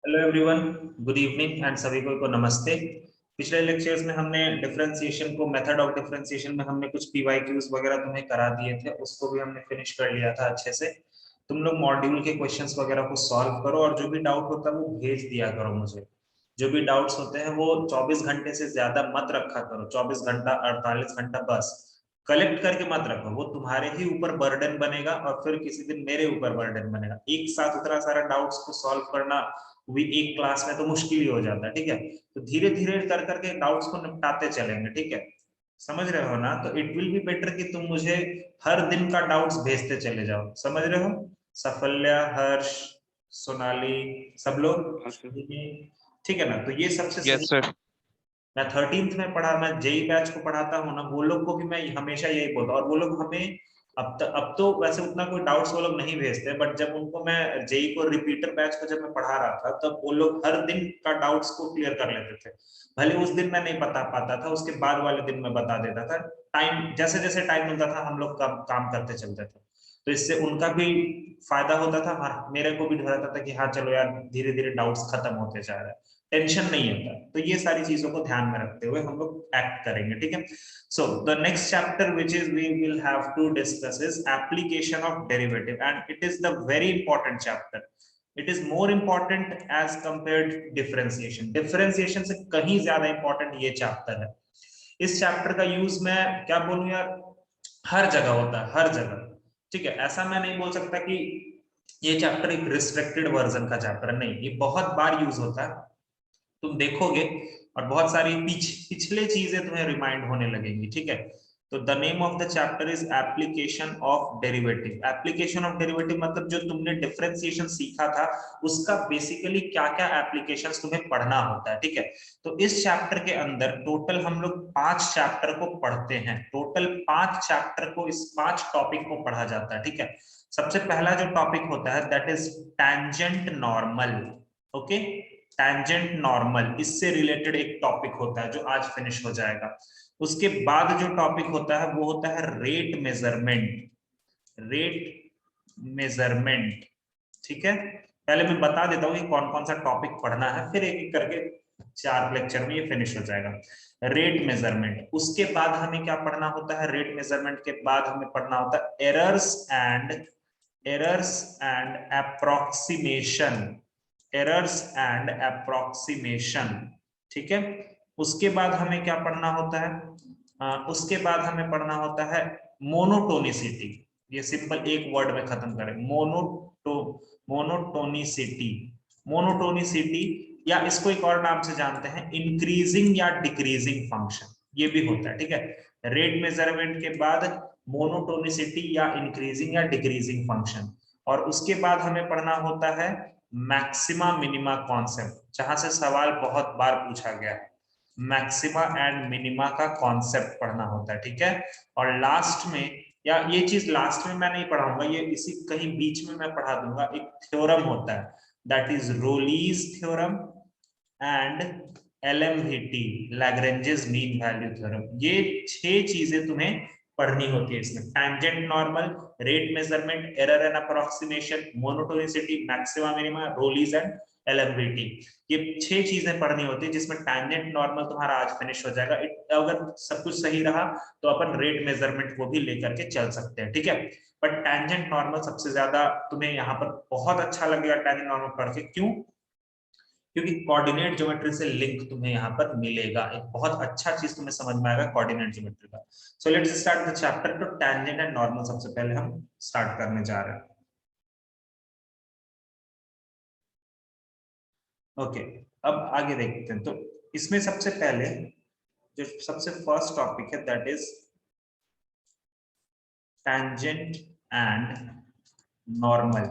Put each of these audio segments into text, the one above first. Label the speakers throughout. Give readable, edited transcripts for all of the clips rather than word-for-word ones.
Speaker 1: Hello everyone, good evening and सभी को नमस्ते। पिछले लेक्चर्स में हमने डिफरेंशिएशन को, मेथड ऑफ डिफरेंशिएशन में हमने कुछ पीवाईक्यूज वगैरह तुम्हें करा दिए थे, उसको भी हमने फिनिश कर लिया था अच्छे से। तुम लोग मॉड्यूल के क्वेश्चंस वगैरह को सॉल्व करो और जो भी डाउट होता है वो भेज दिया करो मुझे। जो भी डाउट्स होते हैं वो 24 घंटे से ज्यादा मत रखा करो, 24 घंटा 48 घंटा बस। कलेक्ट करके मत रखो, वो तुम्हारे ही ऊपर बर्डन बनेगा और फिर किसी दिन मेरे ऊपर बर्डन बनेगा। एक साथ उतना सारा डाउट्स को सॉल्व करना भी एक क्लास में तो मुश्किल ही हो जाता है, ठीक है। तो धीरे धीरे कर करके डाउट्स को निपटाते चलेंगे, ठीक है। समझ रहे हो ना? तो इट विल बी बेटर कि तुम मुझे हर दिन का डाउट्स भेजते चले जाओ, समझ रहे हो? सफल्या, हर्ष, सोनाली, सब लोग ठीक है ना? तो ये सबसे
Speaker 2: यस
Speaker 1: सही।
Speaker 2: सर।
Speaker 1: मैं 13th में पढ़ा, मैं जेई बैच को पढ़ाता हूँ ना, वो लोग को भी मैं हमेशा यही बोलता हूँ। और वो लोग हमें अब तो वैसे उतना कोई डाउट्स वो लोग नहीं भेजते, बट जब उनको मैं जेई को रिपीटर बैच को जब मैं पढ़ा रहा था तब वो लोग हर दिन का डाउट्स को क्लियर कर लेते थे। भले उस दिन मैं नहीं बता पाता था, उसके बाद वाले दिन मैं बता देता था। टाइम जैसे जैसे टाइम मिलता था हम लोग काम करते चलते थे। तो इससे उनका भी फायदा होता था, मेरे को भी रहता था कि हाँ चलो यार, धीरे धीरे डाउट्स खत्म होते जा रहे हैं, टेंशन नहीं होता। तो ये सारी चीजों को ध्यान में रखते हुए हम लोग एक्ट करेंगे, ठीक है। So the next chapter which is we will have to discuss is application of derivative, and it is the very important chapter. It is more important as compared differentiation. Differentiation से कहीं ज्यादा important ये chapter है। इस chapter का use मैं क्या बोलूं यार, हर जगह होता है, हर जगह, ठीक है। ऐसा मैं नहीं बोल सकता कि ये चैप्टर एक रिस्ट्रिक्टेड वर्जन का चैप्टर है, नहीं, ये बहुत बार यूज होता है। तुम देखोगे और बहुत सारी पिछले चीजें तुम्हें रिमाइंड होने लगेंगी, ठीक है। तो the name of the chapter is application of derivative. Application of derivative मतलब जो तुमने डिफरेंशिएशन सीखा था उसका बेसिकली क्या क्या एप्लीकेशंस तुम्हें पढ़ना होता है, ठीक है। तो इस चैप्टर के अंदर टोटल हम लोग 5 चैप्टर को पढ़ते हैं, टोटल 5 चैप्टर को, इस 5 टॉपिक को पढ़ा जाता है, ठीक है। सबसे पहला जो टॉपिक होता है that is tangent normal. Okay, tangent normal, इससे रिलेटेड एक टॉपिक होता है जो आज फिनिश हो जाएगा। उसके बाद जो टॉपिक होता है वो होता है रेट मेजरमेंट। रेट मेजरमेंट, ठीक है। पहले मैं बता देता हूँ कि कौन कौन सा टॉपिक पढ़ना है, फिर एक एक करके 4 लेक्चर में ये फिनिश हो जाएगा। रेट मेजरमेंट, उसके बाद हमें क्या पढ़ना होता है? रेट मेजरमेंट के बाद हमें पढ़ना होता है errors and approximation. Errors and approximation, ठीक है। उसके बाद हमें क्या पढ़ना होता है? उसके बाद हमें पढ़ना होता है मोनोटोनिसिटी। ये सिंपल एक वर्ड में खत्म करें, मोनोटोनिसिटी। मोनोटोनिसिटी, या इसको एक और नाम से जानते हैं इंक्रीजिंग या डिक्रीजिंग फंक्शन, ये भी होता है, ठीक है। रेट मेजरमेंट के बाद मोनोटोनिसिटी या इंक्रीजिंग या डिक्रीजिंग फंक्शन। और उसके बाद हमें पढ़ना होता है मैक्सिमा मिनिमा कॉन्सेप्ट, जहां से सवाल बहुत बार पूछा गया है। मैक्सिमा एंड मिनिमा का कॉन्सेप्ट पढ़ना होता है, ठीक है। और लास्ट में, या ये चीज लास्ट में मैं नहीं पढ़ाऊंगा, ये इसी कहीं बीच में मैं पढ़ा दूंगा, एक थ्योरम होता है that is Rolle's theorem and LMVT, Lagrange's mean value theorem. ये 6 चीजें तुम्हें पढ़नी होती है इसमें। Tangent normal, rate measurement, error and approximation, monotonicity, maxima minima, Rolle's and LMVT. ये 6 चीजें पढ़नी होती है, जिसमें टैंजेंट नॉर्मल तुम्हारा आज फिनिश हो जाएगा। अगर सब कुछ सही रहा तो अपन रेट मेजरमेंट को भी लेकर के चल सकते हैं, ठीक है। बट टैंजेंट नॉर्मल सबसे ज्यादा तुम्हें यहाँ पर बहुत अच्छा लगेगा टैंजेंट नॉर्मल पढ़ के। क्यों? क्योंकि कोऑर्डिनेट ज्योमेट्री से लिंक तुम्हें यहाँ पर मिलेगा, एक बहुत अच्छा चीज तुम्हें समझ में आएगा कोऑर्डिनेट ज्योमेट्री का। So let's start the chapter. तो टैंजेंट एंड नॉर्मल सबसे पहले हम स्टार्ट करने जा रहे हैं। ओके, अब आगे देखते हैं। तो इसमें सबसे पहले जो सबसे फर्स्ट टॉपिक है that is tangent and normal.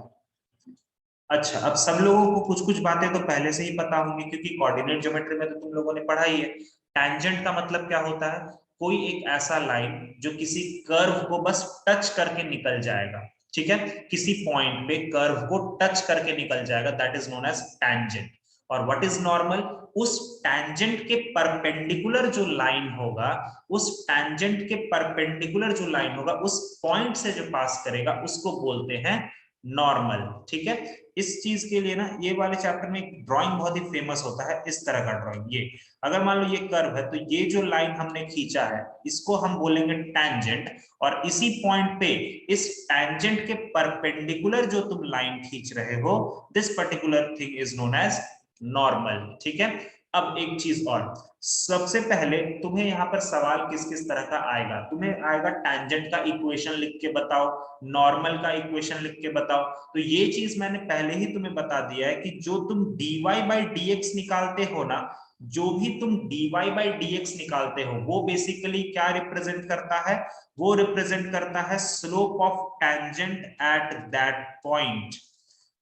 Speaker 1: अच्छा, अब सब लोगों को कुछ कुछ बातें तो पहले से ही पता होंगी, क्योंकि कोऑर्डिनेट ज्योमेट्री में तो तुम लोगों ने पढ़ा ही है। टैंजेंट का मतलब क्या होता है? कोई एक ऐसा लाइन जो किसी कर्व को बस टच करके निकल जाएगा, ठीक है। किसी पॉइंट पे कर्व को टच करके निकल जाएगा, that is known as tangent. और व्हाट इज नॉर्मल? उस टैंजेंट के परपेंडिकुलर जो लाइन होगा, उस टैंजेंट के परपेंडिकुलर जो लाइन होगा, उस पॉइंट से जो पास करेगा उसको बोलते हैं नॉर्मल। ठीक है, इस चीज के लिए ना ये वाले चैप्टर में एक ड्राइंग बहुत ही फेमस होता है, इस तरह का ड्राइंग। ये अगर मान लो ये कर्व है, तो ये जो लाइन हमने खींचा है इसको हम बोलेंगे टैंजेंट, और इसी पॉइंट पे इस टैंजेंट के परपेंडिकुलर जो तुम लाइन खींच रहे हो, this particular thing is known as normal. ठीक है, अब एक चीज और, सबसे पहले तुम्हें यहाँ पर सवाल किस किस तरह का आएगा, तुम्हें आएगा टैंजेंट का इक्वेशन लिख के बताओ, नॉर्मल का इक्वेशन लिख के बताओ। तो ये चीज मैंने पहले ही तुम्हें बता दिया है कि जो तुम dy बाई dx निकालते हो ना, जो भी तुम dy बाई dx निकालते हो वो बेसिकली क्या रिप्रेजेंट करता है, वो रिप्रेजेंट करता है slope of tangent at that point.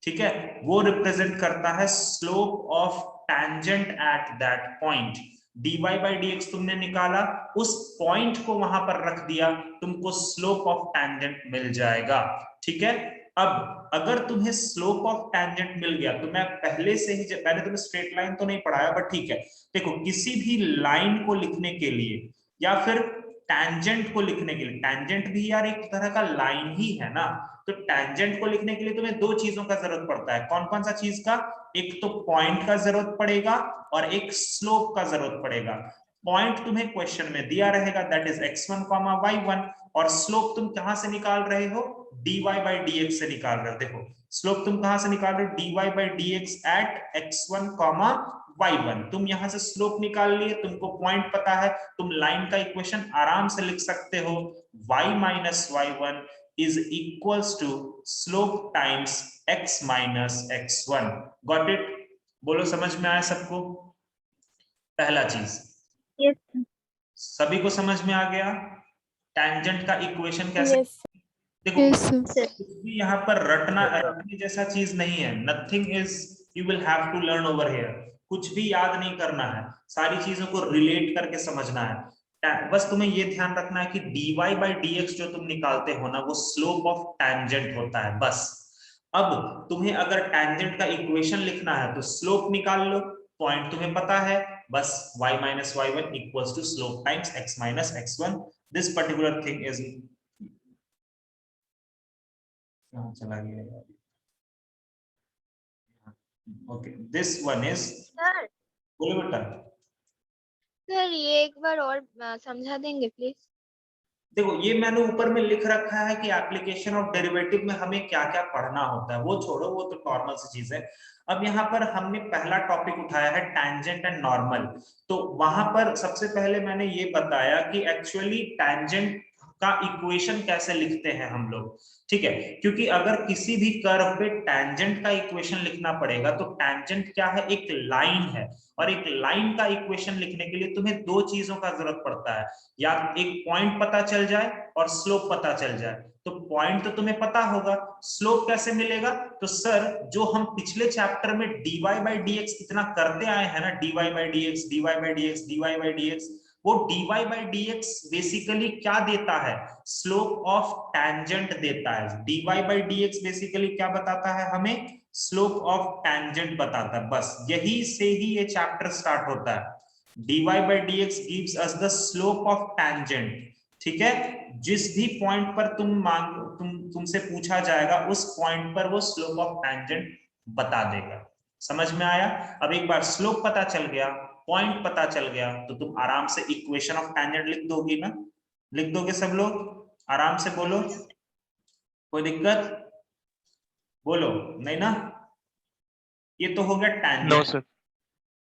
Speaker 1: ठीक है, वो रिप्रेजेंट करता है slope of tangent at that point. dy by dx तुमने निकाला, उस पॉइंट को वहां पर रख दिया, तुमको स्लोप ऑफ टैंजेंट मिल जाएगा। ठीक है, अब अगर तुम्हें स्लोप ऑफ टैंजेंट मिल गया, तो मैं पहले से ही, मैंने तुम्हें स्ट्रेट लाइन तो नहीं पढ़ाया बट ठीक है, देखो किसी भी लाइन को लिखने के लिए या फिर टैंजेंट को लिखने के लिए, टैंजेंट भी यार एक तरह का लाइन ही है ना, तो टैंजेंट को लिखने के लिए तुम्हें दो चीजों का जरूरत पड़ता है। कौन कौन सा चीज का, एक तो पॉइंट का जरूरत पड़ेगा और एक स्लोप का जरूरत पड़ेगा। पॉइंट तुम्हें क्वेश्चन में दिया रहेगा, दैट इज x1, y1, और स्लोप तुम कहां से निकाल रहे हो, dy बाई dx से निकाल रहे हो। देखो स्लोप तुम कहां से निकाल रहे हो, dy by dx eight x1, y1। तुम यहां से स्लोप निकाल लिए, तुमको पॉइंट पता है, तुम लाइन का इक्वेशन आराम से लिख सकते हो, y minus y1 is equals to slope times x minus x1। Got it? बोलो समझ में आया सबको? पहला चीज,
Speaker 2: yes,
Speaker 1: सभी को समझ में आ गया टैंजेंट का इक्वेशन कैसे?
Speaker 2: yes,
Speaker 1: देखो
Speaker 3: Yes, sir.
Speaker 1: कुछ भी यहाँ पर रटने जैसा चीज नहीं है, nothing is you will have to learn over here. कुछ भी याद नहीं करना है, सारी चीजों को रिलेट करके समझना है। बस तुम्हें ये ध्यान रखना है कि dy बाई dx जो तुम निकालते हो ना, वो स्लोप ऑफ टैंजेंट होता है बस। अब तुम्हें अगर टैंजेंट का इक्वेशन लिखना है तो स्लोप निकाल लो, पॉइंट तुम्हें पता है, बस y minus y1 equals to slope times x minus x1। This particular thing is, कहाँ चला गया यार, okay this one is,
Speaker 2: sir.
Speaker 1: बोलो बेटा।
Speaker 2: सर ये एक बार और समझा देंगे प्लीज?
Speaker 1: देखो ये मैंने ऊपर में लिख रखा है कि एप्लीकेशन ऑफ डेरिवेटिव में हमें क्या क्या पढ़ना होता है, वो छोड़ो, वो तो नॉर्मल सी चीज है। अब यहाँ पर हमने पहला टॉपिक उठाया है टैंजेंट एंड नॉर्मल। तो वहां पर सबसे पहले मैंने ये बताया कि एक्चुअली टैंजेंट का इक्वेशन कैसे लिखते हैं हम लोग। ठीक है, क्योंकि अगर किसी भी कर्व पे टैंजेंट का इक्वेशन लिखना पड़ेगा, तो टैंजेंट क्या है, एक लाइन है, और एक लाइन का इक्वेशन लिखने के लिए तुम्हें दो चीजों का जरूरत पड़ता है, या एक पॉइंट पता चल जाए और स्लोप पता चल जाए। तो पॉइंट तो तुम्हें पता होगा, स्लोप कैसे मिलेगा? तो सर जो हम पिछले चैप्टर में dy बाई dx इतना करते आए हैं ना, dy by dx, dy by dx, dy by dx, वो dy बाई dx बेसिकली क्या देता है, स्लोप ऑफ टैंजेंट देता है। dy बाई dx बेसिकली क्या बताता है हमें, स्लोप ऑफ टैंजेंट बताता है। बस यही से ही ये चैप्टर स्टार्ट होता है, dy by dx gives us the slope of tangent। ठीक है, जिस भी पॉइंट पर तुमसे पूछा जाएगा, उस पॉइंट पर वो स्लोप ऑफ टैंजेंट बता देगा। समझ में आया? अब एक बार स्लोप पता चल गया, पॉइंट पता चल गया, तो तुम आराम से इक्वेशन ऑफ टैंजेंट लिख दोगे ना, लिख दोगे सब लोग? आराम से बोलो, कोई दिक्कत? बोलो नहीं ना? ये तो हो गया टैंजेंट।
Speaker 3: No, sir.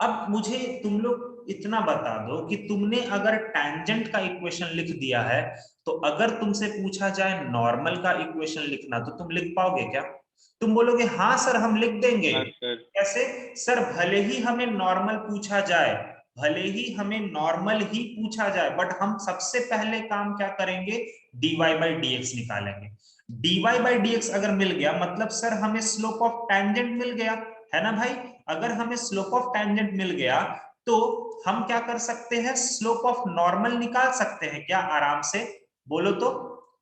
Speaker 1: अब मुझे तुम लोग इतना बता दो कि तुमने अगर टैंजेंट का इक्वेशन लिख दिया है, तो अगर तुमसे पूछा जाए नॉर्मल का इक्वेशन लिखना, तो तुम लिख पाओगे क्या? तुम बोलोगे हाँ सर हम लिख देंगे। कैसे? सर भले ही हमें नॉर्मल पूछा जाए, भले ही हमें नॉर्मल ही पूछा जाए, बट हम सबसे पहले काम क्या करेंगे, dy बाई dx निकालेंगे। dy बाई dx अगर मिल गया, मतलब सर हमें स्लोप ऑफ टैंजेंट मिल गया, है ना भाई? अगर हमें स्लोप ऑफ टैंजेंट मिल गया, तो हम क्या कर सकते हैं, स्लोप ऑफ नॉर्मल निकाल सकते हैं क्या आराम से? बोलो तो,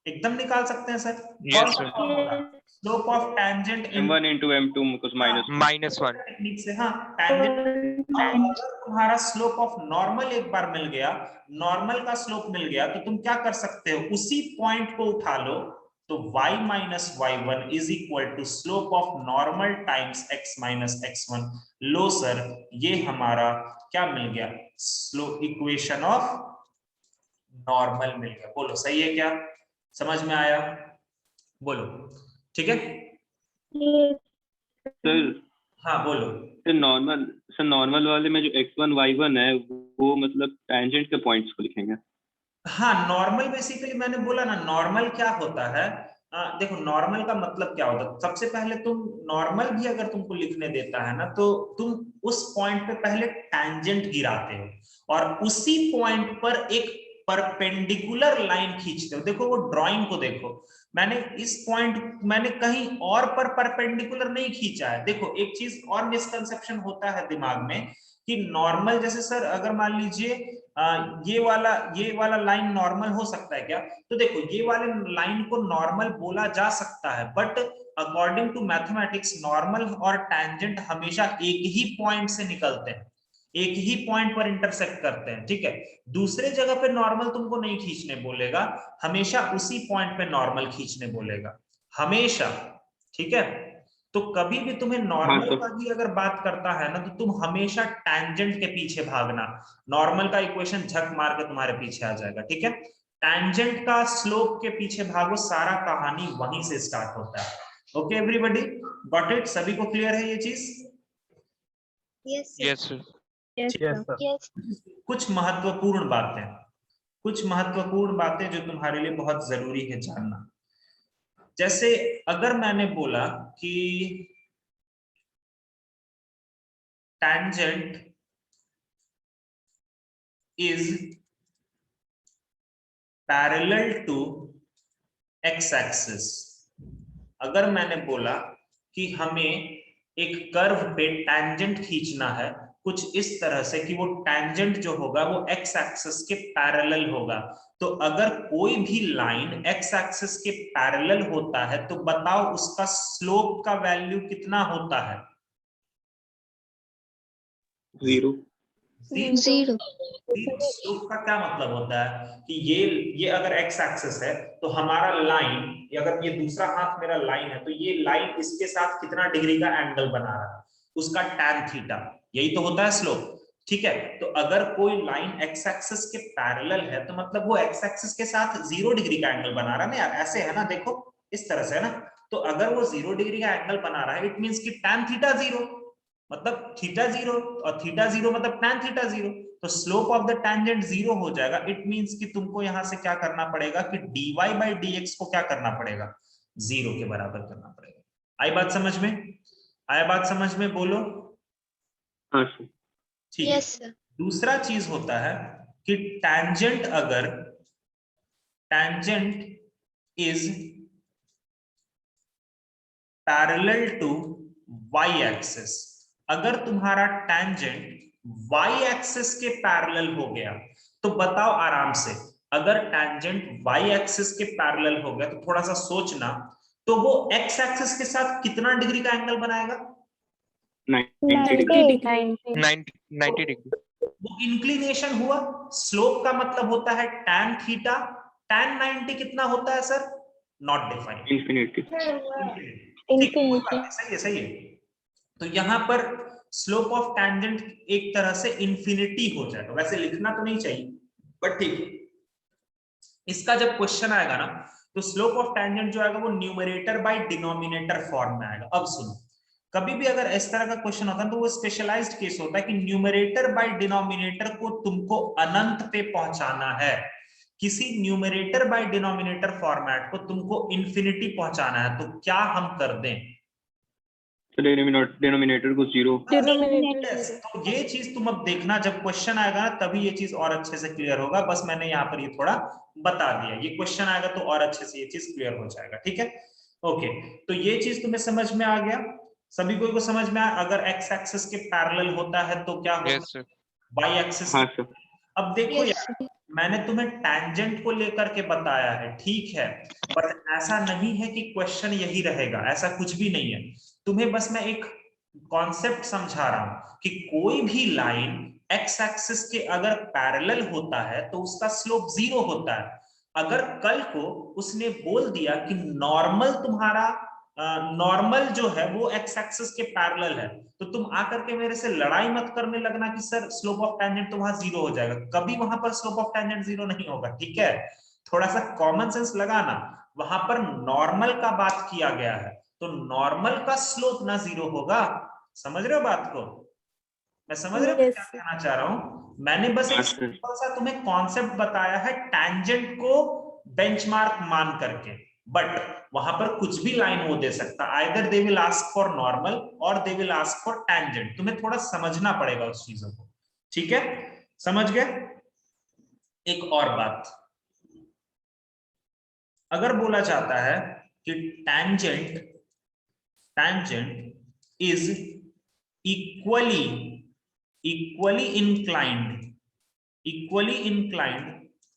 Speaker 1: एकदम निकाल सकते हैं sir.
Speaker 3: Yes, sir.
Speaker 1: Slope of tangent
Speaker 4: m1 into m2 because minus
Speaker 3: -1.
Speaker 1: Technique से, हाँ टैंजेंट। अगर तुम्हारा स्लोप ऑफ नॉर्मल एक बार मिल गया, नॉर्मल का स्लोप मिल गया, तो तुम क्या कर सकते हो, उसी पॉइंट को उठा लो, तो y minus y1 is equal to slope of normal times x minus x1। लो सर, ये हमारा क्या मिल गया? स्लो इक्वेशन ऑफ नॉर्मल मिल गया। बोलो सही है क्या? समझ में आया? बोलो ठीक है।
Speaker 4: सर
Speaker 1: हाँ बोलो।
Speaker 4: नॉर्मल वाले में जो x1 y1 है वो मतलब टेंजेंट के पॉइंट्स को लिखेंगे।
Speaker 1: हाँ नॉर्मल बेसिकली मैंने बोला ना, नॉर्मल क्या होता है? देखो नॉर्मल का मतलब क्या होता है? सबसे पहले तुम नॉर्मल भी अगर तुमको लिखने देता है ना, तो तुम उस पॉइंट पे पहले टैंजेंट गिराते हो और उसी पॉइंट पर एक परपेंडिकुलर लाइन खींचते हो। देखो वो ड्राइंग को देखो, मैंने इस पॉइंट मैंने कहीं और पर परपेंडिकुलर नहीं खींचा है। देखो एक चीज और मिसकंसेप्शन होता है दिमाग में कि नॉर्मल, जैसे सर अगर मान लीजिए ये वाला लाइन नॉर्मल हो सकता है क्या? तो देखो ये वाले लाइन को नॉर्मल बोला जा सकता है, but according to mathematics normal और टैंजेंट हमेशा एक ही पॉइंट से निकलते हैं, एक ही पॉइंट पर इंटरसेक्ट करते हैं। ठीक है, दूसरे जगह पे नॉर्मल तुमको नहीं खींचने बोलेगा, हमेशा उसी पॉइंट पे नॉर्मल खींचने बोलेगा, हमेशा। ठीक है, तो कभी भी तुम्हें नॉर्मल का भी अगर बात करता है ना, तो तुम हमेशा टैंजेंट के पीछे भागना। नॉर्मल का इक्वेशन झक मार के तुम्हारे पीछे आ जाएगा। ठीक है, टैंजेंट का स्लोप के पीछे भागो, सारा कहानी वहीं से स्टार्ट होता है। Okay everybody, got it? सभी को क्लियर है ये चीज?
Speaker 2: Yes
Speaker 4: yes sir.
Speaker 2: यस।
Speaker 1: कुछ महत्वपूर्ण बातें जो तुम्हारे लिए बहुत जरूरी है जानना। जैसे अगर मैंने बोला कि tangent is parallel to x axis, अगर मैंने बोला कि हमें एक कर्व पे टैंजेंट खींचना है कुछ इस तरह से कि वो टैंजेंट जो होगा वो x एक्सिस के पैरेलल होगा, तो अगर कोई भी लाइन x एक्सिस के पैरेलल होता है तो बताओ उसका स्लोप का वैल्यू कितना होता है?
Speaker 4: 0।
Speaker 1: स्लोप का क्या मतलब होता है कि ये अगर x एक्सिस है तो हमारा लाइन, अगर ये दूसरा हाथ मेरा लाइन है, तो ये लाइन इसके साथ कितना डिग्री का एंगल बना रहा है? उसका tan थीटा, यही तो होता है स्लोप। ठीक है, तो अगर कोई लाइन x एक्सिस के पैरेलल है तो मतलब वो x एक्सिस के साथ 0 डिग्री का एंगल बना रहा है ना यार, ऐसे है ना, देखो इस तरह से है ना। तो अगर वो 0 डिग्री का एंगल बना रहा है, इट मींस कि tan थीटा 0, मतलब थीटा 0, और थीटा 0 मतलब tan थीटा 0, तो स्लोप ऑफ द टैंजेंट 0 हो जाएगा। इट मींस कि तुमको यहां से क्या करना पड़ेगा कि dy by dx को क्या करना पड़ेगा? 0 के बराबर करना पड़ेगा। आई बात समझ में? आया बात समझ में? बोलो।
Speaker 4: हाँ सर।
Speaker 1: ठीक है, दूसरा चीज होता है कि टैंजेंट, अगर tangent is parallel to y axis, अगर तुम्हारा टैंजेंट y एक्सिस के पैरेलल हो गया तो बताओ आराम से, अगर टैंजेंट y एक्सिस के पैरेलल हो गया तो थोड़ा सा सोचना, तो वो x एक्सिस के साथ कितना डिग्री का एंगल बनाएगा?
Speaker 4: 90 डिग्री।
Speaker 1: वो इंक्लिनेशन हुआ। स्लोप का मतलब होता है tan थीटा, tan 90 कितना होता है सर? Not defined,
Speaker 4: infinity.
Speaker 1: ठीक है, कोई बात नहीं, सही है सही है। तो यहां पर स्लोप ऑफ टैंजेंट एक तरह से इंफिनिटी हो जाएगा, वैसे लिखना तो नहीं चाहिए बट ठीक है। इसका जब क्वेश्चन आएगा ना, तो स्लोप ऑफ टैंजेंट जो आएगा वो न्यूमरेटर बाय डिनोमिनेटर फॉर्म में आएगा। अब सुनो, कभी भी अगर इस तरह का क्वेश्चन होता है तो वो स्पेशलाइज्ड केस होता है कि न्यूमरेटर बाय डिनोमिनेटर को तुमको अनंत पे पहुंचाना है, किसी न्यूमरेटर बाय डिनोमिनेटर फॉर्मेट को तुमको इंफिनिटी पहुंचाना है, तो क्या हम कर दें?
Speaker 4: डिनोमिनेटर को 0।
Speaker 1: तो ये चीज तुम अब देखना, जब क्वेश्चन आएगा ना तभी ये चीज और अच्छे से क्लियर होगा। बस मैंने यहाँ पर ये थोड़ा बता दिया, ये क्वेश्चन आएगा तो और अच्छे से ये चीज क्लियर हो जाएगा। ठीक है, ओके, तो ये चीज तुम्हें समझ में आ गया? सभी को समझ में आया? अगर x एक्सिस के पैरेलल होता है तो क्या होगा? y axis.
Speaker 4: हाँ सर।
Speaker 1: अब देखो यार, मैंने तुम्हें टैंजेंट को लेकर के बताया है, ठीक है, बट ऐसा नहीं है कि क्वेश्चन यही रहेगा, ऐसा कुछ भी नहीं है। तुम्हें बस मैं एक कॉन्सेप्ट समझा रहा हूं कि कोई भी लाइन x एक्सिस के अगर पैरेलल होता है तो उसका स्लोप 0 होता है। अगर कल को उसने बोल दिया कि नॉर्मल तुम्हारा नॉर्मल जो है वो एक्स एक्सिस के पैरेलल है, तो तुम आकर के मेरे से लड़ाई मत करने लगना कि सर स्लोप ऑफ टेंजेंट तो वहां जीरो हो जाएगा। कभी वहां पर स्लोप ऑफ टेंजेंट जीरो नहीं होगा, ठीक है? थोड़ा सा कॉमन सेंस लगाना। वहां पर नॉर्मल का बात किया गया है, तो नॉर्मल का स्लोप ना जीरो होगा। समझ रहे हो बात को? मैं समझ रहे हो मैं क्या कहना चाह रहा हूं? मैंने बस एक सिंपल सा तुम्हें कॉन्सेप्ट बताया है टैंजेंट को बेंचमार्क मान करके, बट वहां पर कुछ भी लाइन वो दे सकता, either they will ask for normal और they will ask for tangent. तुम्हें थोड़ा समझना पड़ेगा उस चीजों को, ठीक है? समझ गए? एक और बात, अगर बोला जाता है कि tangent is equally inclined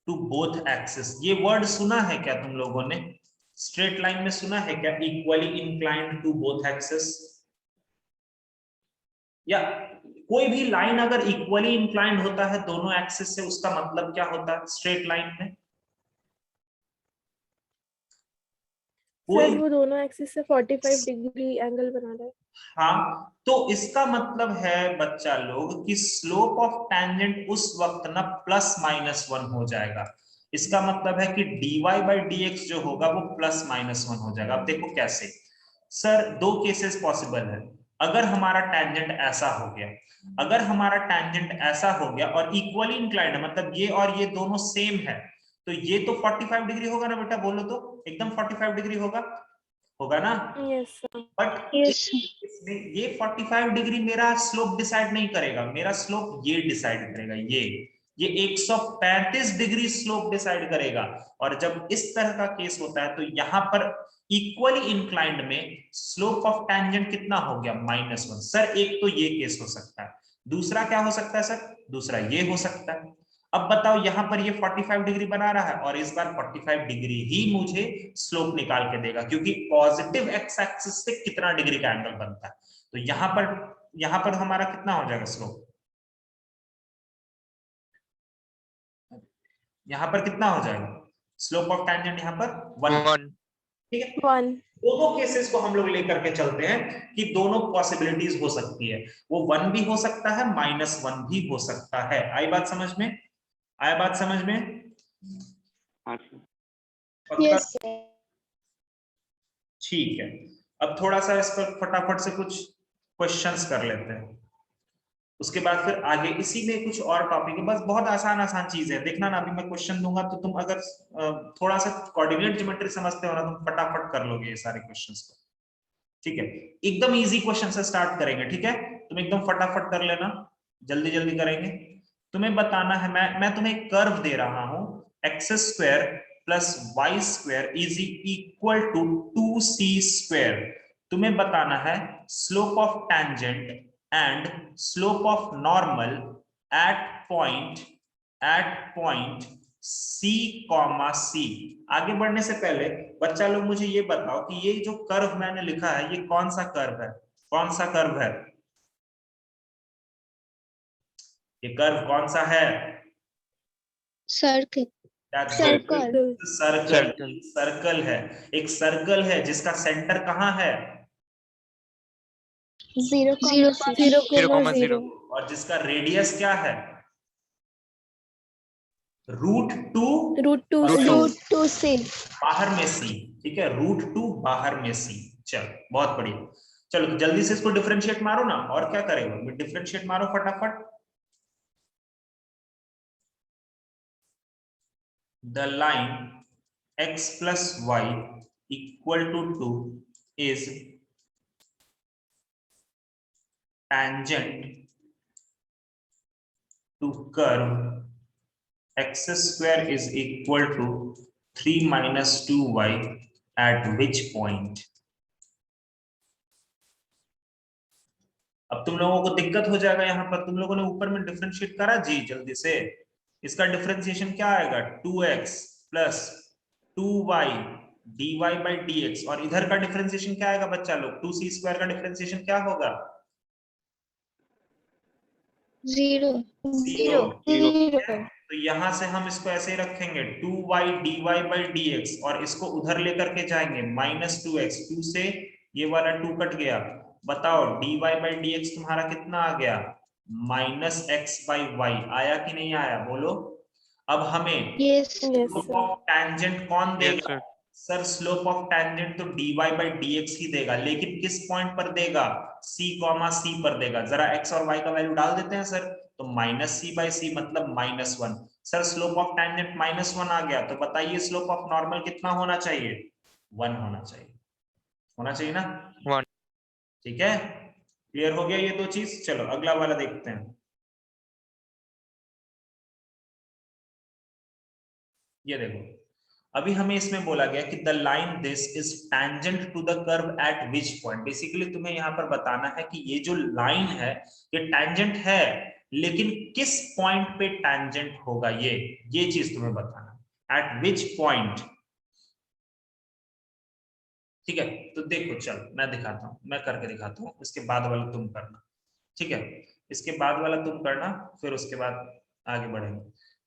Speaker 1: to both axis. ये वर्ड सुना है क्या तुम लोगों ने? स्ट्रेट लाइन में सुना है क्या equally inclined to both axis? या कोई भी लाइन अगर इक्वली इंक्लाइंड होता है दोनों एक्सिस से, उसका मतलब क्या होता है स्ट्रेट लाइन में?
Speaker 3: सर वो दोनों एक्सिस से 45 डिग्री एंगल बना रहा है।
Speaker 1: हाँ, तो इसका मतलब है बच्चा लोग कि स्लोप ऑफ टैंजेंट उस वक्त ना प्लस माइनस 1 हो जाएगा। इसका मतलब है कि dy बाई dx जो होगा वो प्लस माइनस 1 हो जाएगा। अब देखो कैसे सर, दो केसेस पॉसिबल है। अगर हमारा टैंजेंट ऐसा हो गया, अगर हमारा टैंजेंट ऐसा हो गया और इक्वली इंक्लाइंड है, मतलब ये और ये दोनों सेम है, तो ये तो 45 डिग्री होगा ना बेटा? बोलो तो एकदम 45 डिग्री होगा ना?
Speaker 3: Yes sir.
Speaker 1: बट
Speaker 2: यस
Speaker 1: इसमें ये 45 डिग्री मेरा स्लोप डिसाइड नहीं करेगा, मेरा स्लोप ये डिसाइड करेगा, ये 135 डिग्री स्लोप डिसाइड करेगा। और जब इस तरह का केस होता है तो यहां पर इक्वली इंक्लाइंड में स्लोप ऑफ टैंजेंट कितना हो गया? -1। सर एक तो ये केस हो सकता है, दूसरा क्या हो सकता है सर? दूसरा ये हो सकता है। अब बताओ, यहां पर ये 45 डिग्री बना रहा है और इस बार 45 डिग्री ही मुझे स्लोप निकाल के देगा, क्योंकि पॉजिटिव एक्स एक्सिस से कितना डिग्री का एंगल बनता है। तो यहां पर हमारा कितना हो जाएगा स्लोप? यहां पर कितना हो जाएगा स्लोप ऑफ टैंजेंट? यहां पर 1, ठीक है?
Speaker 3: 1।
Speaker 1: दोनों केसेस को हम लोग लेकर के चलते हैं कि दोनों पॉसिबिलिटीज हो सकती है। वो 1 भी हो सकता है, -1 भी हो सकता है। आई बात समझ में? आया बात समझ में?
Speaker 2: यस
Speaker 1: ठीक है, अब थोड़ा सा इस पर फटाफट से कुछ क्वेश्चंस कर लेते हैं, उसके बाद फिर आगे इसी में कुछ और टॉपिक है। बस बहुत आसान आसान चीज है, देखना ना, अभी मैं क्वेश्चन दूंगा तो तुम अगर थोड़ा सा कोऑर्डिनेट ज्योमेट्री समझते हो ना, तुम फटाफट कर लोगे ये सारे क्वेश्चंस को, ठीक है? एकदम इजी क्वेश्चन से स्टार्ट करेंगे, ठीक है? तुम एकदम फटाफट कर लेना, जल्दी जल्दी करेंगे। तुम्हें बताना है, मैं तुम्हें एक कर्व दे रहा हूं, x square plus y square is equal to 2c²। तुम्हें बताना है slope of tangent and slope of normal at point C, C। आगे बढ़ने से पहले बच्चा लोग मुझे ये बताओ कि ये जो कर्व मैंने लिखा है ये कौन सा कर्व है? कौन सा कर्व है ये? कर्व कौन सा है?
Speaker 2: सर्कल
Speaker 1: सर्कल है। एक सर्कल है जिसका सेंटर कहाँ है?
Speaker 3: 0,0
Speaker 1: और जिसका रेडियस क्या है?
Speaker 2: √2c
Speaker 1: बाहर में C, ठीक है? √2 बाहर में C। चलो बहुत बढ़िया, चलो जल्दी से इसको डिफरेंशिएट मारो ना, और क्या करेगा? डिफरेंशिएट मारो फटाफट। The line x plus y equal to 2 is tangent to curve x square is equal to 3 minus 2y at which point? अब तुम लोगों को दिक्कत हो जाएगा, यहां पर तुम लोगों ने ऊपर में डिफरेंशिएट करा जी, जल्दी से। इसका डिफरेंशिएशन क्या आएगा? 2x plus 2y dy by dx। और इधर का डिफरेंशिएशन क्या आएगा बच्चा लोग? 2c² का डिफरेंशिएशन क्या होगा?
Speaker 2: 0
Speaker 1: 0
Speaker 4: 0
Speaker 1: तो यहाँ से हम इसको ऐसे ही रखेंगे 2y dy by dx और इसको उधर लेकर के जाएंगे -2x 2 से ये वाला 2 कट गया। बताओ dy by dx तुम्हारा कितना आ गया -x/y आया कि नहीं आया बोलो। अब हमें
Speaker 2: yes
Speaker 3: Yes,
Speaker 1: slope
Speaker 3: sir.
Speaker 1: Of tangent कौन
Speaker 5: Yes,
Speaker 1: देगा?
Speaker 5: sir.
Speaker 1: Sir slope of tangent तो dy by dx ही देगा, लेकिन किस पॉइंट पर देगा? c, c पर देगा। जरा x और y का वैल्यू डाल देते हैं सर, तो -c/c मतलब -1। सर स्लोप ऑफ टैंजेंट -1 आ गया, तो बताइए स्लोप ऑफ नॉर्मल कितना होना चाहिए? 1 होना चाहिए, होना चाहिए ना?
Speaker 5: 1.
Speaker 1: ठीक है, क्लियर हो गया ये दो चीज। चलो अगला वाला देखते हैं। ये देखो, अभी हमें इसमें बोला गया कि the line this is tangent to the curve at which point. Basically तुम्हें यहाँ पर बताना है कि ये जो लाइन है ये टैंजेंट है, लेकिन किस पॉइंट पे टैंजेंट होगा, ये चीज तुम्हें बताना है, एट विच पॉइंट। ठीक है, तो देखो चल मैं दिखाता हूं, मैं करके दिखाता हूं, इसके बाद वाला तुम करना। ठीक है, इसके बाद वाला तुम करना, फिर उसके बाद आगे बढ़ेंगे।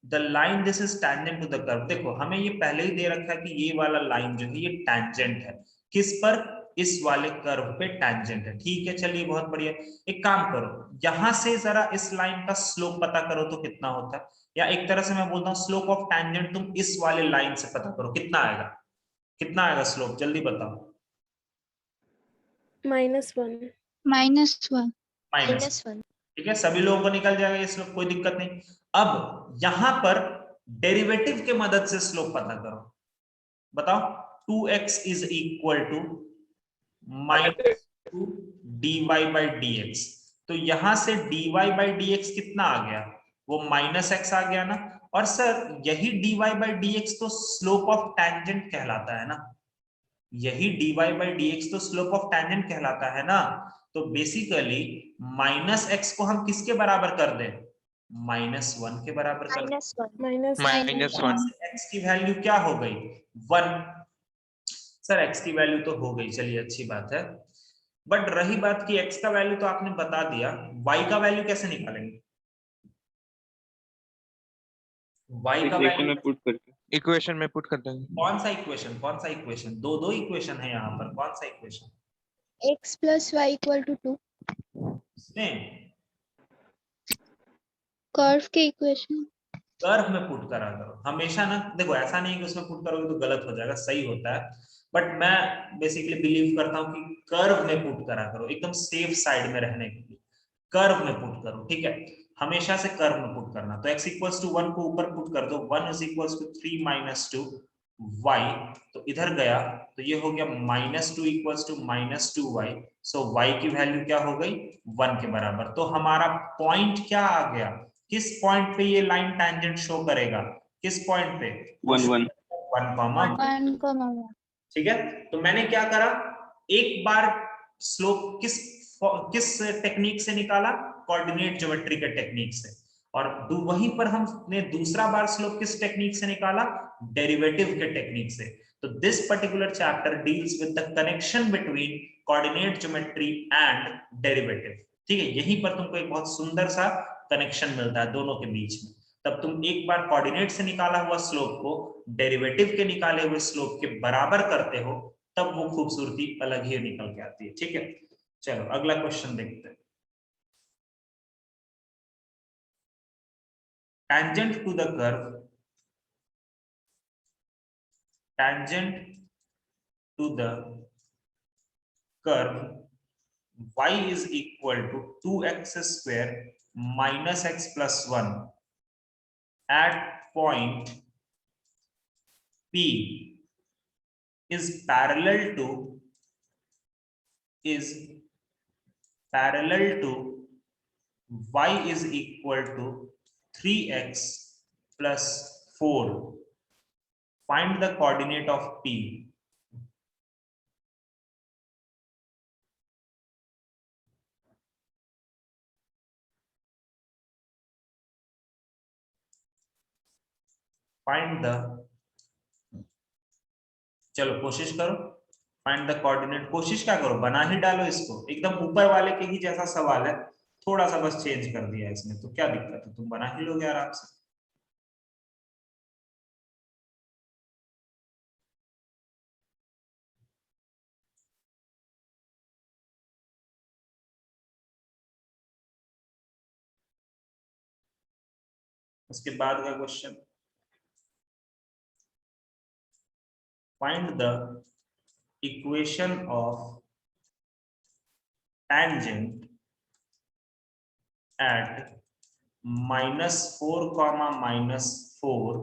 Speaker 1: The line this is tangent to the curve. देखो हमें ये पहले ही दे रखा है कि ये वाला लाइन जो है ये टैंजेंट है, किस पर? इस वाले कर्व पे टैंजेंट है। ठीक है, चलिए बहुत बढ़िया। एक काम करो, यहां से जरा इस लाइन का स्लोप पता करो तो कितना होता है, या एक तरह से मैं बोलता हूँ स्लोप ऑफ टैंजेंट तुम इस वाले लाइन से पता करो, कितना आएगा? कितना आएगा स्लोप, जल्दी बताओ।
Speaker 3: -1.
Speaker 2: -1
Speaker 1: माइनस। ठीक है, सभी लोगों को निकल जाएगा ये स्लोप, कोई दिक्कत नहीं। अब यहां पर डेरिवेटिव के मदद से स्लोप पता करो। बताओ 2x is equal to -2 dy by dx। तो यहां से dy by dx कितना आ गया? वो -x आ गया ना। और सर यही dy by dx तो स्लोप ऑफ टैंजेंट कहलाता है ना, यही dy by dx तो स्लोप ऑफ टैंजेंट कहलाता है ना। तो बेसिकली -x को हम किसके बराबर कर दें? -1 के बराबर कर दें।
Speaker 5: -1.
Speaker 1: x की वैल्यू क्या हो गई? 1। सर x की वैल्यू तो हो गई, चलिए अच्छी बात है। बट रही बात कि x का वैल्यू तो आपने बता दिया, y का वैल्यू कैसे निकालेंगे? y का
Speaker 4: इक्वेशन
Speaker 1: वैल्यू
Speaker 4: में पुट करके
Speaker 5: इक्वेशन में पुट कर देंगे.
Speaker 1: कौन सा इक्वेशन, कौन सा इक्वेशन? दो इक्वेशन है यहाँ पर, कौन सा इक्वेशन?
Speaker 2: x + y = 2
Speaker 1: इसमें
Speaker 2: कर्व के इक्वेशन।
Speaker 1: कर्व में पुट करा करो हमेशा ना। देखो ऐसा नहीं कि उसमें पुट करोगे तो गलत हो जाएगा, सही होता है, बट मैं बेसिकली बिलीव करता हूँ कि कर्व में पुट करा करो, एकदम सेफ साइड में रहने के लिए कर्व में पुट करो। ठीक है, हमेशा से कर्व में पुट करना। तो x = 1 को ऊपर पुट कर दो, 1 = 3 - 2 y, तो इधर गया तो ये हो गया -2 = -2y। सो y की वैल्यू क्या हो गई? 1 के बराबर। तो हमारा पॉइंट क्या आ गया? किस पॉइंट पे ये लाइन टैंजेंट शो करेगा? किस पॉइंट पे?
Speaker 4: 1 1
Speaker 2: 1,
Speaker 1: ठीक है, तो मैंने क्या करा, एक बार स्लोप किस टेक्निक से निकाला? कोऑर्डिनेट ज्योमेट्री के टेक्निक से। और वहीं पर हमने दूसरा बार स्लोप किस टेक्निक से निकाला? डेरिवेटिव के टेक्निक से। तो this particular chapter deals with the connection between coordinate geometry and derivative. ठीक है, यहीं पर तुमको एक बहुत सुंदर सा कनेक्शन मिलता है दोनों के बीच में। तब तुम एक बार कोऑर्डिनेट से निकाला हुआ स्लोप को डेरिवेटिव के निकाले हुए स्लोप के बराबर करते हो, तब वो खूबसूरती अलग ही निकल के आती है। ठीक है, चलो अगला क्वेश्चन देखते हैं। tangent to the curve, tangent to the curve y is equal to 2x square minus x plus 1 at point P is parallel to y is equal to 3x plus 4. Find the coordinate of P. Find the, चलो कोशिश करो, find the coordinate. कोशिश क्या करो, बना ही डालो इसको, एकदम ऊपर वाले के ही जैसा सवाल है, थोड़ा सा बस चेंज कर दिया इसमें, तो क्या दिक्कत है, तुम बना ही लोगे आराम से। उसके बाद का question, find the equation of tangent at -4, -4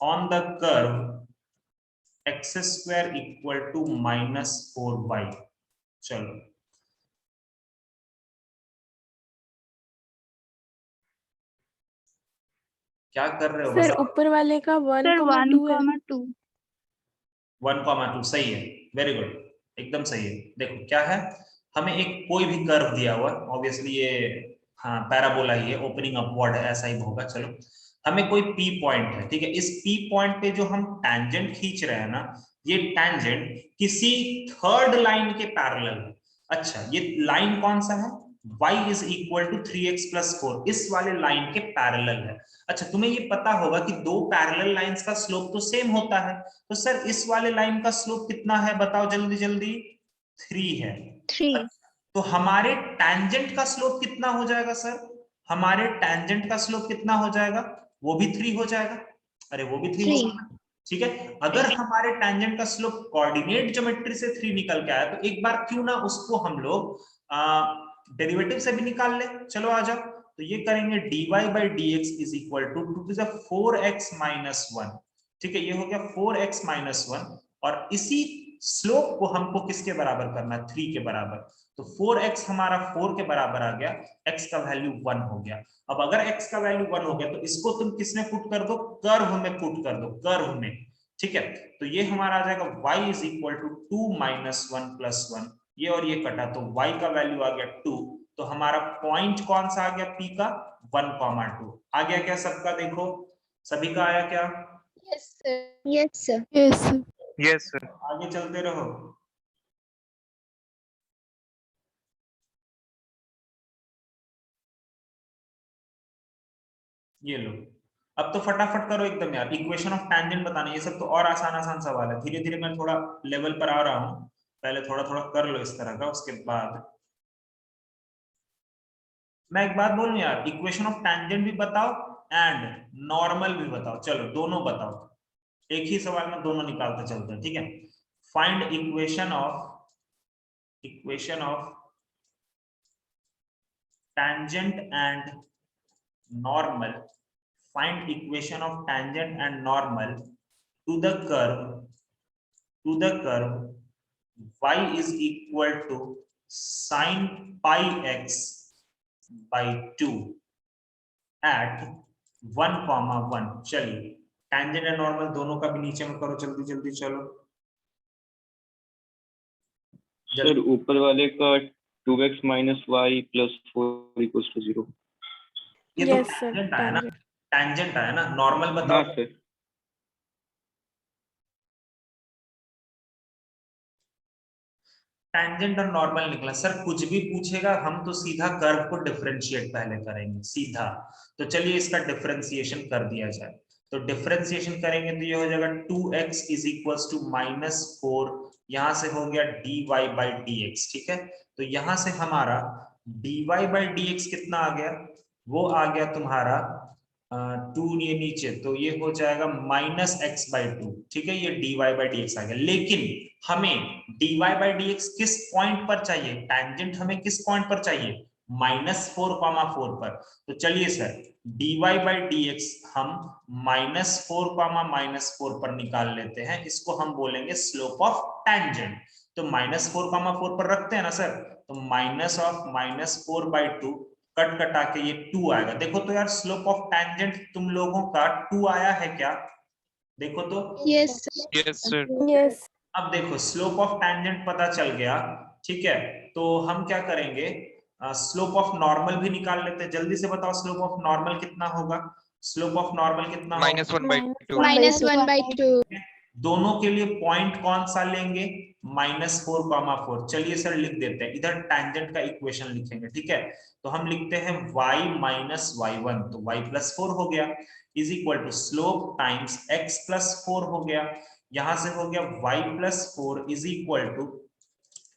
Speaker 1: on the curve x square equal to -4y। चलो क्या कर रहे हो?
Speaker 3: सर
Speaker 1: बताओ।
Speaker 3: ऊपर वाले का 1,2 है।
Speaker 1: 1,2 सही है, वेरी गुड, एकदम सही है। देखो क्या है, हमें एक कोई भी कर्व दिया हुआ, ऑब्वियसली ये हाँ पैराबोला ही है, ओपनिंग अपवर्ड है, ऐसा ही होगा। चलो हमें कोई पी पॉइंट है, ठीक है, इस पी पॉइंट पे जो हम टैंजेंट खींच रहे हैं ना, ये टैंजेंट किसी थर्ड लाइन के पैरेलल है। अच्छा ये लाइन कौन सा है? y is equal to 3x plus 4, इस वाले लाइन के पैरेलल है। अच्छा तुम्हें ये पता होगा कि दो पैरेलल लाइंस का स्लोप तो सेम होता है, तो सर इस वाले लाइन का स्लोप कितना है बताओ जल्दी जल्दी? 3 है।
Speaker 2: 3।
Speaker 1: तो हमारे टैंजेंट का स्लोप कितना हो जाएगा सर? हमारे टैंजेंट का स्लोप कितना हो जाएगा? वो भी 3 हो जाएगा। अरे वो भी 3 होगा, ठीक है। अगर हमारे टैंजेंट का स्लोप कोऑर्डिनेट ज्योमेट्री से 3 निकल के आया, तो एक बार क्यों ना उसको हम लोग डेरिवेटिव से भी निकाल ले। चलो आ जाओ, तो ये करेंगे dy by dx is equal to 2 to the 4x minus 1, ठीक है, ये हो गया 4x minus 1, और इसी स्लोप को हमको किसके बराबर करना है? 3 के बराबर। तो 4x हमारा 4 के बराबर आ गया, x का वैल्यू 1 हो गया। अब अगर x का वैल्यू 1 हो गया तो इसको तुम किसमें पुट कर दो? कर्व में पुट कर दो, कर्व में, ठीक है। तो ये हमारा आ जाएगा y is equal to 2 minus 1 plus 1, ये और ये कटा तो y का वैल्यू आ गया 2, तो हमारा पॉइंट कौन सा आ गया p का? 1,2 आ गया क्या सबका? देखो सभी का आया क्या?
Speaker 2: Yes sir. Yes sir.
Speaker 3: Yes
Speaker 5: Yes, sir.
Speaker 1: आगे चलते रहो। ये लो, अब तो फटाफट करो एकदम यार, इक्वेशन ऑफ टैंजेंट बताना, ये सब तो और आसान आसान सवाल है। धीरे धीरे मैं थोड़ा लेवल पर आ रहा हूँ, पहले थोड़ा थोड़ा कर लो इस तरह का, उसके बाद मैं एक बात बोलूं यार, इक्वेशन ऑफ टैंजेंट भी बताओ एंड नॉर्मल भी बताओ, चलो दोनों बताओ, एक ही सवाल में दोनों निकालते चलते हैं, ठीक है। Find equation of tangent and normal, find equation of tangent and normal to the curve y is equal to sin pi x by 2 at 1,1। चलिए tangent and normal दोनों का भी नीचे में करो, जल्दी जल्दी चलो।
Speaker 4: सर ऊपर वाले का 2x minus y plus 4 equals to 0।
Speaker 1: ये तो
Speaker 3: Yes, sir,
Speaker 1: tangent आया ना,
Speaker 3: tangent।
Speaker 1: tangent आया ना, नॉर्मल
Speaker 4: हाँ
Speaker 1: बताओ।
Speaker 4: सर,
Speaker 1: टेंजेंट और नॉर्मल निकला सर, कुछ भी पूछेगा हम तो सीधा कर्व को डिफरेंशिएट पहले करेंगे सीधा। तो चलिए इसका डिफरेंशिएशन कर दिया जाए, तो डिफरेंशिएशन करेंगे तो ये हो जाएगा 2x is equals to -4, यहां से हो गया dy by dx, ठीक है। तो यहां से हमारा dy by dx कितना आ गया? वो आ गया तुम्हारा 2, ये नीचे, तो ये हो जाएगा -x/2, ठीक है, ये dy by dx आ गया। लेकिन हमें dy by dx किस पॉइंट पर चाहिए? टैंजेंट हमें किस पॉइंट पर चाहिए? -4,4 पर। तो चलिए सर dy by dx हम -4,4 पर निकाल लेते हैं, इसको हम बोलेंगे स्लोप ऑफ टैंजेंट। तो -4,4 पर रखते हैं ना सर, तो -4/2 कट कटा के ये 2 आएगा। देखो तो यार स्लोप ऑफ टैंजेंट तुम लोगों का 2 आया है क्या? देखो तो।
Speaker 2: Yes
Speaker 5: Yes, sir.
Speaker 3: यस
Speaker 1: अब देखो स्लोप ऑफ टैंजेंट पता चल गया, ठीक है। तो हम क्या करेंगे, स्लोप ऑफ नॉर्मल भी निकाल लेते हैं। जल्दी से बताओ स्लोप ऑफ नॉर्मल कितना होगा? स्लोप ऑफ नॉर्मल कितना होगा?
Speaker 5: -1/2.
Speaker 2: -1/2।
Speaker 1: दोनों के लिए पॉइंट कौन सा लेंगे, -4,4। चलिए सर लिख देते हैं, इधर टैंजेंट का इक्वेशन लिखेंगे, ठीक है। तो हम लिखते हैं y माइनस y1, तो y प्लस 4 हो गया, is equal to slope times x plus 4 हो गया, यहां से हो गया y plus 4 is equal to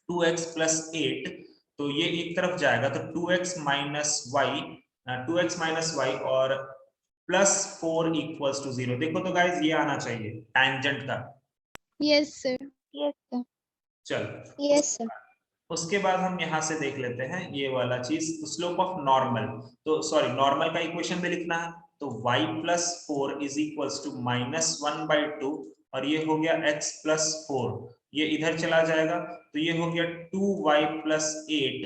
Speaker 1: 2x plus 8, तो ये एक तरफ जाएगा तो 2x माइनस y और प्लस 4 इक्वल्स टू 0। देखो तो गाइस ये आना चाहिए टैंजेंट का।
Speaker 2: यस सर, यस सर,
Speaker 1: चल
Speaker 2: यस सर।
Speaker 1: उसके बाद हम यहाँ से देख लेते हैं ये वाला चीज, तो स्लोप ऑफ नॉर्मल, तो सॉरी नॉर्मल का इक्वेशन भी लिखना है, तो y plus 4 is equals to -1/2 और ये हो गया x प्लस 4, ये इधर चला जाएगा तो ये हो गया 2y प्लस 8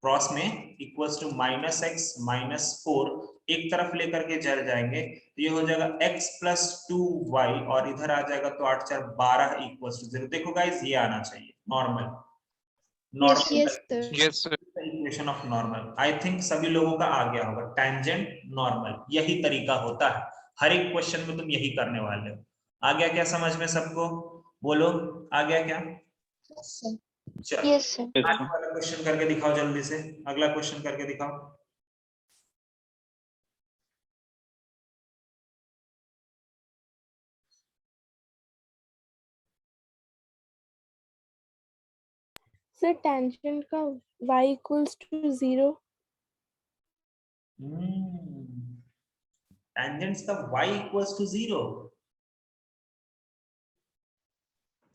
Speaker 1: क्रॉस में इक्वल्स टू -x माइनस 4, एक तरफ लेकर के चल जाएंगे तो ये हो जाएगा x प्लस 2y और इधर आ जाएगा तो 8 4 12 इक्वल्स टू 0। देखो गाइस ये आना चाहिए normal,
Speaker 2: yes sir,
Speaker 5: Yes, sir.
Speaker 1: Equation of normal. I think सभी लोगों का आ गया होगा, टैंजेंट नॉर्मल यही तरीका होता है, हर एक क्वेश्चन में तुम यही करने वाले हो। आ गया क्या समझ में सबको, बोलो आ गया क्या? चलो
Speaker 2: यस सर।
Speaker 1: आगे वाला क्वेश्चन करके दिखाओ जल्दी से, अगला क्वेश्चन करके दिखाओ।
Speaker 3: सर टेंजेंट का y इक्वल्स टू 0।
Speaker 1: टेंजेंट्स का y इक्वल्स टू 0,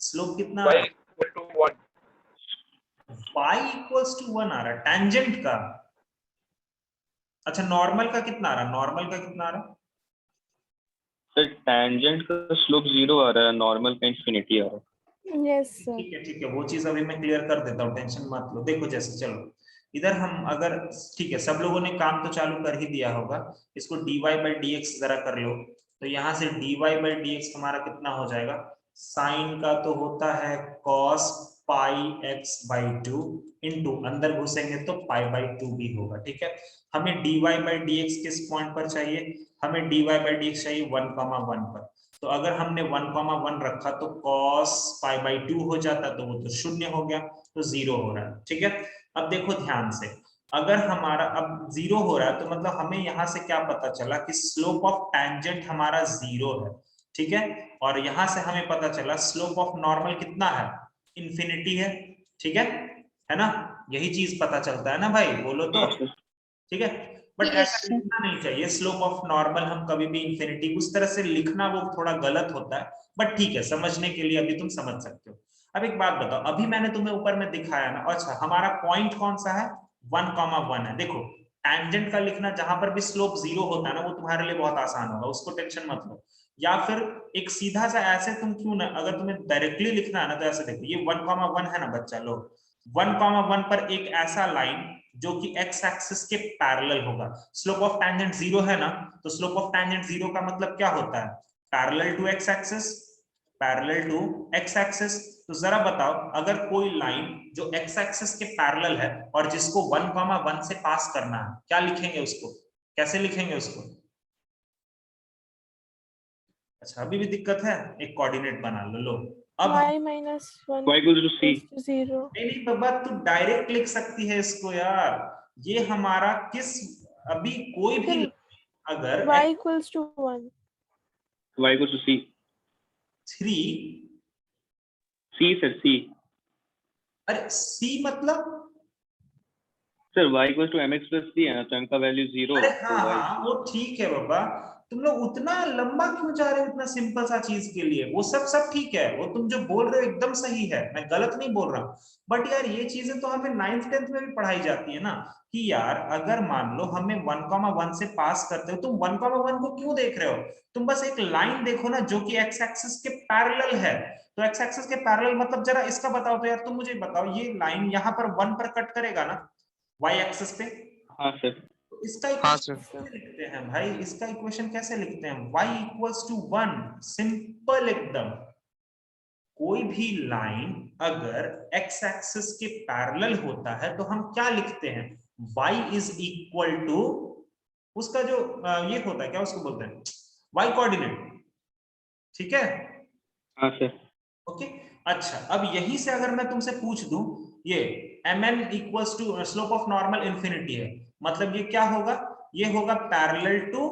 Speaker 1: स्लोप कितना
Speaker 5: Y equal to 1.
Speaker 1: y equals to 1 आ रहा है टेंजेंट का। अच्छा नॉर्मल का कितना आ रहा है, नॉर्मल का कितना आ रहा है?
Speaker 4: सर टैंजेंट का स्लोप 0 आ रहा है, नॉर्मल का इंफिनिटी आ रहा है।
Speaker 3: Yes sir.
Speaker 1: ठीक है वो चीज अभी मैं क्लियर कर देता हूँ, टेंशन मत लो। देखो जैसे चलो इधर हम अगर, ठीक है सब लोगों ने काम तो चालू कर ही दिया होगा, इसको dy/dx जरा कर लो, तो यहाँ से dy/dx हमारा कितना हो जाएगा, साइन का तो होता है cos πx/2 इंटू अंदर घुसेंगे तो π/2 भी होगा, ठीक है। हमें dy/dx किस पॉइंट पर चाहिए, हमें dy/dx चाहिए 1,1 पर, तो अगर हमने 1,1 रखा तो cos π/2 हो जाता, तो वो तो शून्य हो गया, तो 0 हो रहा है, ठीक है। अब देखो ध्यान से, अगर हमारा अब 0 हो रहा है तो मतलब हमें यहाँ से क्या पता चला कि स्लोप ऑफ टैंजेंट हमारा 0 है, ठीक है। और यहाँ से हमें पता चला स्लोप ऑफ नॉर्मल कितना है, इंफिनिटी है, ठीक है ना, यही चीज पता चलता है ना भाई, बोलो तो, ठीक है। बट
Speaker 2: Yes,
Speaker 1: ऐसा
Speaker 2: sir.
Speaker 1: लिखना नहीं चाहिए, स्लोप ऑफ नॉर्मल हम कभी भी इंफिनिटी उस तरह से लिखना वो थोड़ा गलत होता है, बट ठीक है समझने के लिए अभी तुम समझ सकते हो। अब एक बात बताओ, अभी मैंने तुम्हें ऊपर में दिखाया ना, अच्छा हमारा पॉइंट कौन सा है, 1,1 है। देखो टैंजेंट का लिखना जहां पर भी स्लोप 0 होता है ना, वो तुम्हारे लिए बहुत आसान होगा, उसको टेंशन मत लो। या फिर एक सीधा सा ऐसे तुम क्यों ना, अगर तुम्हें डायरेक्टली लिखना है ना तो ऐसे देखो, ये 1,1 है ना बच्चा लोग, 1,1 पर एक ऐसा लाइन जो कि x एक्सिस के पैरेलल होगा। स्लोप ऑफ टैंजेंट 0 है ना, तो स्लोप ऑफ टैंजेंट 0 का मतलब क्या होता है, parallel to x axis, parallel to x axis. तो जरा बताओ अगर कोई लाइन जो x एक्सिस के पैरेलल है और जिसको 1,1 से पास करना है, क्या लिखेंगे उसको, कैसे लिखेंगे उसको? अच्छा अभी भी दिक्कत है, एक कोऑर्डिनेट बना लो, लो अब
Speaker 3: y minus 1
Speaker 4: y equals to c।
Speaker 3: equals to 0।
Speaker 1: नहीं बाबा तू डायरेक्ट लिख सकती है इसको यार, ये हमारा किस, अभी कोई भी
Speaker 3: फिर
Speaker 1: अगर
Speaker 3: y equals to 1।
Speaker 4: y equals to c।
Speaker 1: 3,
Speaker 4: c sir c।
Speaker 1: अरे सी मतलब,
Speaker 4: sir y equals to mx plus c है ना, तो m का वैल्यू 0,
Speaker 1: अरे
Speaker 4: तो
Speaker 1: हाँ
Speaker 4: y।
Speaker 1: हाँ वो ठीक है बाबा, तुम लोग उतना लंबा क्यों जा रहे हो इतना सिंपल सा चीज के लिए, वो सब ठीक है, वो तुम जो बोल रहे हो एकदम सही है, मैं गलत नहीं बोल रहा हूँ। बट यार ये चीजें तो हमें 9th 10th में भी पढ़ाई जाती है ना, कि यार अगर मान लो हमें 1,1 से पास करते हो, तुम 1,1 को क्यों देख रहे हो, तुम बस एक लाइन देखो ना जो कि x एक्सिस के पैरेलल है। तो x एक्सिस के पैरेलल मतलब जरा इसका बताओ तो यार, तुम मुझे बताओ ये लाइन यहाँ पर 1 पर कट करेगा ना y एक्सिस पे,
Speaker 4: हाँ सर।
Speaker 1: इसका
Speaker 5: हाँ
Speaker 1: इक्वेशन
Speaker 5: सर।
Speaker 1: कैसे लिखते हैं भाई, इसका इक्वेशन कैसे लिखते हैं, y इक्वल्स टू 1, सिंपल एकदम। कोई भी लाइन अगर x एक्सिस के पैरेलल होता है तो हम क्या लिखते हैं, y इज इक्वल टू उसका जो ये होता है क्या उसको बोलते हैं y कोऑर्डिनेट, ठीक है।
Speaker 4: हाँ सर।
Speaker 1: ओके अच्छा, अब यहीं से अगर मैं तुमसे पूछ दूं, ये mn equals to slope of normal infinity है, मतलब ये क्या होगा, ये होगा पैरेलल टू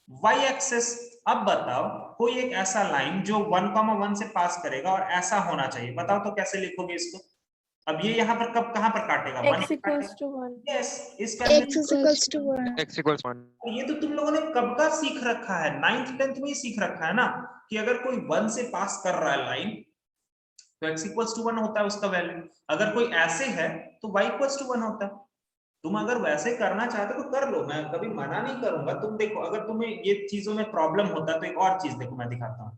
Speaker 1: y एक्सिस। अब बताओ कोई एक ऐसा लाइन जो 1,1 से पास करेगा और ऐसा होना चाहिए, बताओ तो कैसे लिखोगे इसको। अब ये यहाँ पर कब कहां पर काटेगा, 1
Speaker 3: x equals to 1.
Speaker 1: यस, इस
Speaker 2: x is equals to 1.
Speaker 5: X equals 1.
Speaker 1: ये तो तुम लोगों ने कब का सीख रखा है, 9th 10th में ही सीख रखा है ना, कि अगर कोई 1 से पास कर रहा है लाइन तो x इक्वल्स टू 1 होता है उसका वैल्यू, अगर कोई ऐसे है तो y इक्वल्स टू 1 होता है। तुम अगर वैसे करना चाहते हो तो कर लो, मैं कभी मना नहीं करूंगा। तुम देखो अगर तुम्हें ये चीजों में प्रॉब्लम होता है तो एक और चीज देखो मैं दिखाता हूँ,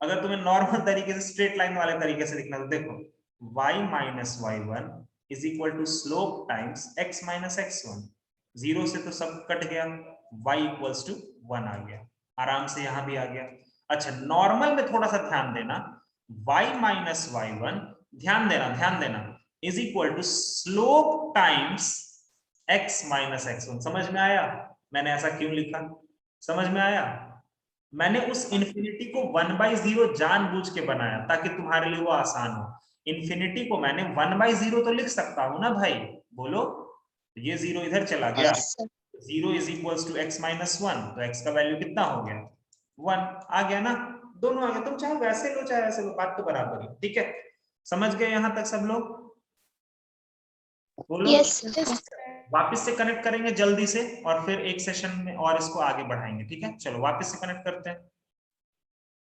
Speaker 1: अगर तुम्हें नॉर्मल तरीके से स्ट्रेट लाइन वाले तरीके से दिखना तो देखो y minus y1 is equal to slope times x minus x1, zero से तो सब कट गया, y इक्वल्स टू 1 आ गया, आराम से यहां भी आ गया। अच्छा नॉर्मल में थोड़ा सा ध्यान देना, y माइनस y1, ध्यान देना is equal to slope times x minus x1। समझ में आया मैंने ऐसा क्यों लिखा, समझ में आया? मैंने उस इंफिनिटी को 1/0 जानबूझ के बनाया ताकि तुम्हारे लिए वो आसान हो। इंफिनिटी को मैंने 1/0 तो लिख सकता हूं ना भाई, बोलो, ये जीरो इधर चला गया,
Speaker 2: Yes, sir.
Speaker 1: 0 is equals to x minus 1, तो x का वैल्यू कितना हो गया, 1 आ गया ना, दोनों आ गया। तुम चाहे वैसे लो चाहे ऐसे लो, बात तो बराबर है, ठीक है? समझ गए यहां तक सब लोग, बोलो।
Speaker 2: Yes, sir.
Speaker 1: वापस से कनेक्ट करेंगे जल्दी से और फिर एक सेशन में और इसको आगे बढ़ाएंगे, ठीक है? चलो वापस से कनेक्ट करते हैं।